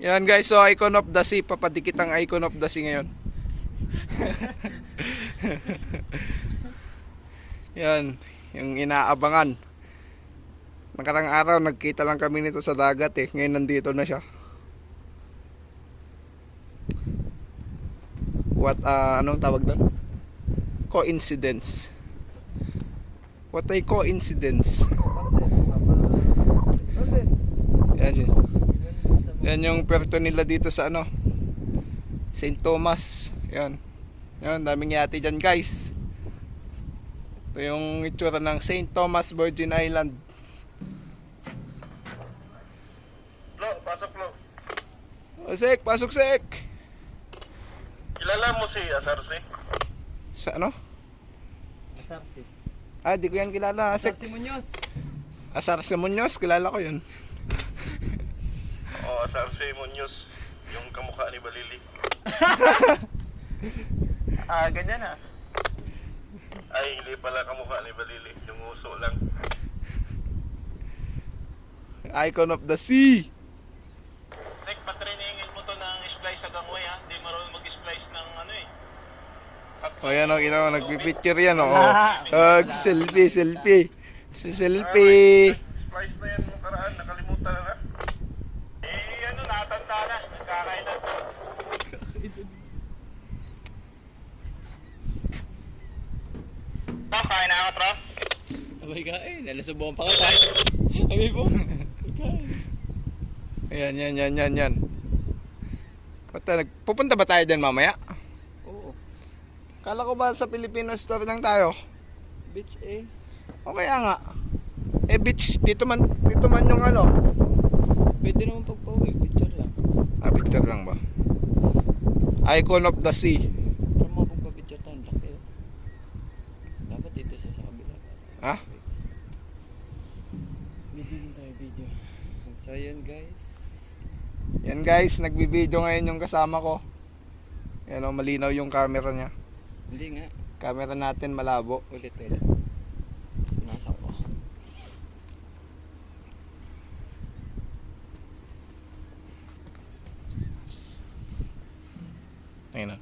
Yan guys, so Icon of the Sea. Papadikit ang Icon of the Sea ngayon. Yan, yung inaabangan. Nakarang araw nagkita lang kami nito sa dagat eh. Ngayon nandito na siya. What anong tawag doon? Coincidence. What a coincidence. Yan yun. Yan yung puerto nila dito sa ano, St. Thomas. Yan. Yan, daming yate dyan guys. Ito yung itsura ng St. Thomas Virgin Island. Lo, pasok lo. Sek, pasok sek. Kilala mo si Asarse? Sa ano? Asarse. Di ko yan kilala. Sek. Asarse Muñoz. Asarse Muñoz, kilala ko yun. Oo, Asarse Muñoz. Yung kamukha ni Balili. Ganyan ha. Ay, hindi pala kamukha ni Balili. Yung uso lang. Icon of the Sea. Tek, patriningin mo to ng splice sa gangway ha. Hindi marunong mag-splice ng ano eh. O yan o, kita mo, nagpipicture yan o. Selfie, selfie. Selfie. Splice na yan nung karaan. Nakalimutan na na. Ano, natanda na. Nagkakailan na. Kain na ako, bro. Abay kain. Nalasubong pa ka. Abay po. Yan. Pupunta ba tayo dyan mamaya? Oo. Kala ko ba sa Filipino store lang tayo? Bitch eh. O kaya nga. Beach, dito man yung ano. Pwede naman pagpauwi. Picture lang. Picture lang ba? Icon of the Sea. Para mga pagpapicture tayo. Laki. Dapat dito sa kabila. Ha? Video din tayo, video. So yun guys. Yan guys, nagbibideo ngayon yung kasama ko. Yan o, malinaw yung camera niya. Hindi nga. Camera natin malabo. Ulit. Nasa ko. Ayun na.